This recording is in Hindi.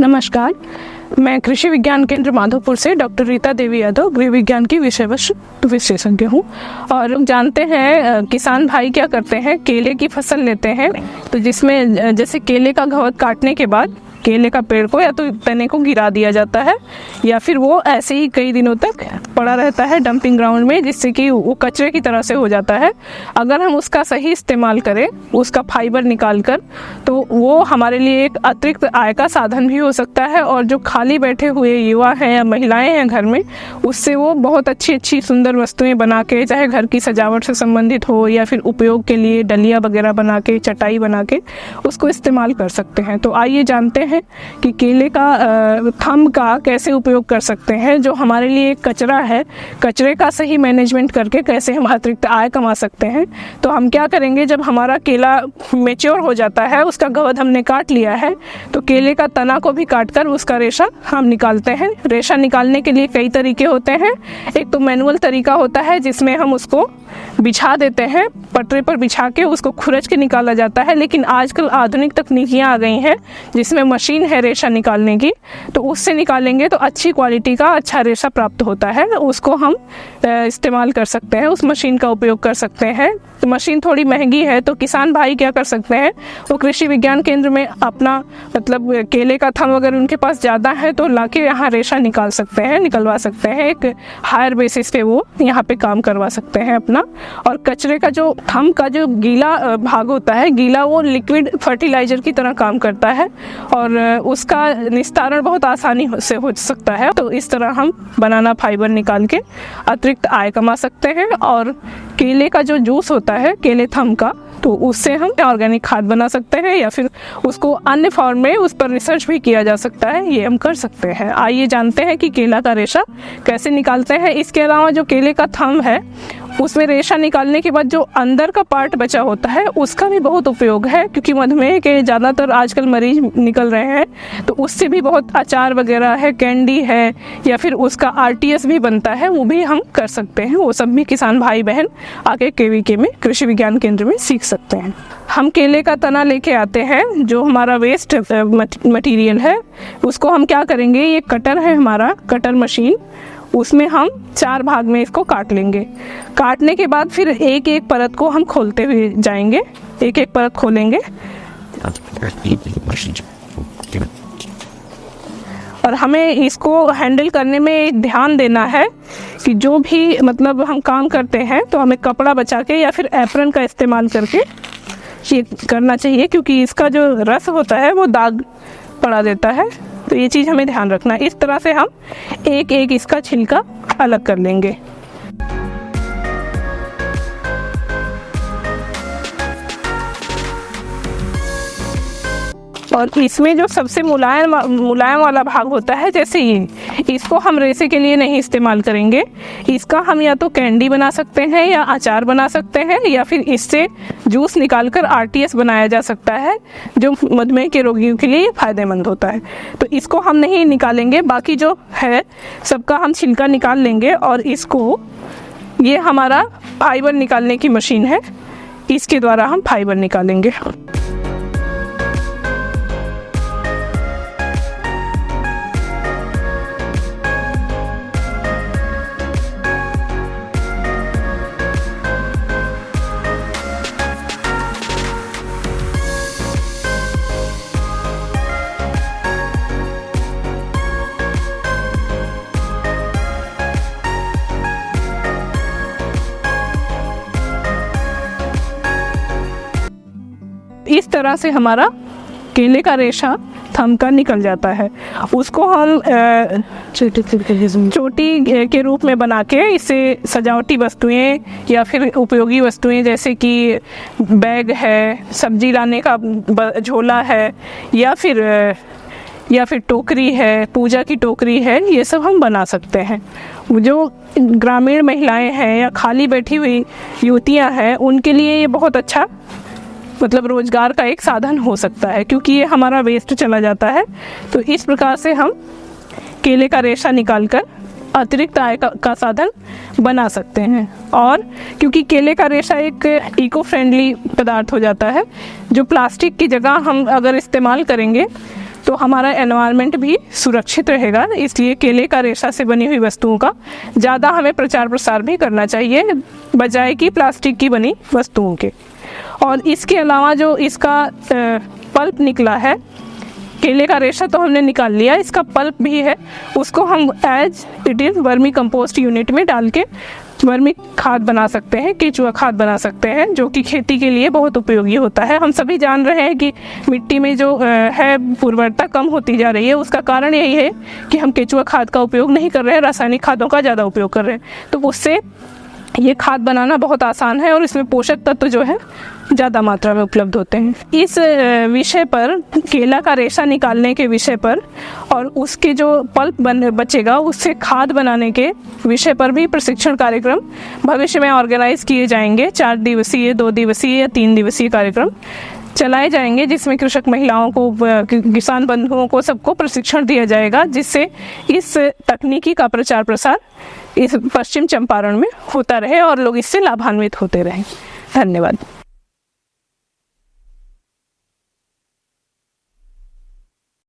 नमस्कार, मैं कृषि विज्ञान केंद्र माधोपुर से डॉक्टर रीता देवी यादव गृह विज्ञान की विषय वस्तु विशेषज्ञ हूँ। और जानते हैं किसान भाई क्या करते हैं, केले की फसल लेते हैं तो जिसमें जैसे केले का घवद काटने के बाद केले का पेड़ को या तो तने को गिरा दिया जाता है या फिर वो ऐसे ही कई दिनों तक पड़ा रहता है डंपिंग ग्राउंड में, जिससे कि वो कचरे की तरह से हो जाता है। अगर हम उसका सही इस्तेमाल करें, उसका फाइबर निकाल कर, तो वो हमारे लिए एक अतिरिक्त आय का साधन भी हो सकता है। और जो खाली बैठे हुए युवा हैं या महिलाएं हैं घर में, उससे वो बहुत अच्छी अच्छी सुंदर वस्तुएं बना के, चाहे घर की सजावट से संबंधित हो या फिर उपयोग के लिए डलिया वगैरह बना के, चटाई बना के उसको इस्तेमाल कर सकते हैं। तो आइए जानते हैं कि केले का थंब का कैसे उपयोग कर सकते हैं। जो हमारे लिए कचरा है, कचरे का सही मैनेजमेंट करके कैसे हम अतिरिक्त आय कमा सकते हैं। तो हम क्या करेंगे, जब हमारा केला मैच्योर हो जाता है, उसका घवद हमने काट लिया है, तो केले का तना को भी काट कर उसका रेशा हम निकालते हैं। रेशा निकालने के लिए कई तरीके होते हैं। एक तो मैनुअल तरीका होता है जिसमें हम उसको बिछा देते हैं, पटरे पर बिछा के उसको खुरच के निकाला जाता है। लेकिन आजकल आधुनिक तकनीकियाँ आ गई हैं जिसमें मशीन है रेशा निकालने की, तो उससे निकालेंगे तो अच्छी क्वालिटी का अच्छा रेशा प्राप्त होता है। उसको हम इस्तेमाल कर सकते हैं, उस मशीन का उपयोग कर सकते हैं। तो मशीन थोड़ी महंगी है, तो किसान भाई क्या कर सकते हैं, वो कृषि विज्ञान केंद्र में अपना मतलब केले का थंब अगर उनके पास ज़्यादा है तो लाके यहाँ रेशा निकाल सकते हैं, निकलवा सकते हैं। एक हायर बेसिस पे वो यहाँ पे काम करवा सकते हैं अपना। और कचरे का जो थंब का जो गीला भाग होता है, गीला वो लिक्विड फर्टिलाइजर की तरह काम करता है और उसका निस्तारण बहुत आसानी से हो सकता है। तो इस तरह हम बनाना फाइबर निकाल के अतिरिक्त आय कमा सकते हैं। और केले का जो जूस होता है केले थंब का, तो उससे हम ऑर्गेनिक खाद बना सकते हैं या फिर उसको अन्य फॉर्म में उस पर रिसर्च भी किया जा सकता है, ये हम कर सकते हैं। आइए जानते हैं कि केला का रेशा कैसे निकालते हैं। इसके अलावा जो केले का थंब है उसमें रेशा निकालने के बाद जो अंदर का पार्ट बचा होता है उसका भी बहुत उपयोग है, क्योंकि मधुमेह के ज़्यादातर आजकल मरीज निकल रहे हैं, तो उससे भी बहुत अचार वगैरह है, कैंडी है या फिर उसका RTS भी बनता है, वो भी हम कर सकते हैं। वो सब भी किसान भाई बहन आके KVK में कृषि विज्ञान केंद्र में सीख सकते हैं। हम केले का तना लेके आते हैं, जो हमारा वेस्ट मटेरियल है उसको हम क्या करेंगे, ये कटर है हमारा कटर मशीन, उसमें हम 4 भाग में इसको काट लेंगे। काटने के बाद फिर एक एक परत को हम खोलते हुए जाएंगे, एक एक परत खोलेंगे। और हमें इसको हैंडल करने में ध्यान देना है कि जो भी मतलब हम काम करते हैं तो हमें कपड़ा बचा के या फिर एप्रन का इस्तेमाल करके ये करना चाहिए, क्योंकि इसका जो रस होता है वो दाग पड़ा देता है। तो ये चीज़ हमें ध्यान रखना है। इस तरह से हम एक एक इसका छिलका अलग कर लेंगे। और इसमें जो सबसे मुलायम वाला भाग होता है, जैसे ये, इसको हम रेशे के लिए नहीं इस्तेमाल करेंगे। इसका हम या तो कैंडी बना सकते हैं या अचार बना सकते हैं या फिर इससे जूस निकालकर RTS बनाया जा सकता है, जो मधुमेह के रोगियों के लिए फ़ायदेमंद होता है। तो इसको हम नहीं निकालेंगे, बाकी जो है सबका हम छिलका निकाल लेंगे। और इसको, ये हमारा फाइबर निकालने की मशीन है, इसके द्वारा हम फाइबर निकालेंगे। इस तरह से हमारा केले का रेशा थंब का निकल जाता है। उसको हम चोटी के रूप में बना के इससे सजावटी वस्तुएं या फिर उपयोगी वस्तुएं, जैसे कि बैग है, सब्जी लाने का झोला है या फिर टोकरी है, पूजा की टोकरी है, ये सब हम बना सकते हैं। जो ग्रामीण महिलाएं हैं या खाली बैठी हुई युवतियां हैं, उनके लिए ये बहुत अच्छा मतलब रोजगार का एक साधन हो सकता है, क्योंकि ये हमारा वेस्ट चला जाता है। तो इस प्रकार से हम केले का रेशा निकालकर अतिरिक्त आय का साधन बना सकते हैं। और क्योंकि केले का रेशा एक इको फ्रेंडली पदार्थ हो जाता है, जो प्लास्टिक की जगह हम अगर इस्तेमाल करेंगे तो हमारा एनवायरनमेंट भी सुरक्षित रहेगा। इसलिए केले का रेशा से बनी हुई वस्तुओं का ज़्यादा हमें प्रचार प्रसार भी करना चाहिए, बजाय कि प्लास्टिक की बनी वस्तुओं के। और इसके अलावा जो इसका पल्प निकला है, केले का रेशा तो हमने निकाल लिया, इसका पल्प भी है, उसको हम as it is vermicompost unit में डाल के वर्मी खाद बना सकते हैं, केचुआ खाद बना सकते हैं, जो कि खेती के लिए बहुत उपयोगी होता है। हम सभी जान रहे हैं कि मिट्टी में जो है उर्वरता कम होती जा रही है, उसका कारण यही है कि हम केचुआ खाद का उपयोग नहीं कर रहे हैं, रासायनिक खादों का ज़्यादा उपयोग कर रहे हैं। तो उससे ये खाद बनाना बहुत आसान है और इसमें पोषक तत्व जो है ज़्यादा मात्रा में उपलब्ध होते हैं। इस विषय पर, केला का रेशा निकालने के विषय पर और उसके जो पल्प बचेगा उससे खाद बनाने के विषय पर भी प्रशिक्षण कार्यक्रम भविष्य में ऑर्गेनाइज किए जाएंगे। 4 दिवसीय, 2 दिवसीय या 3 दिवसीय कार्यक्रम चलाए जाएंगे, जिसमें कृषक महिलाओं को, किसान बंधुओं को, सबको प्रशिक्षण दिया जाएगा, जिससे इस तकनीकी का प्रचार प्रसार इस पश्चिम चंपारण में होता रहे और लोग इससे लाभान्वित होते रहें। धन्यवाद।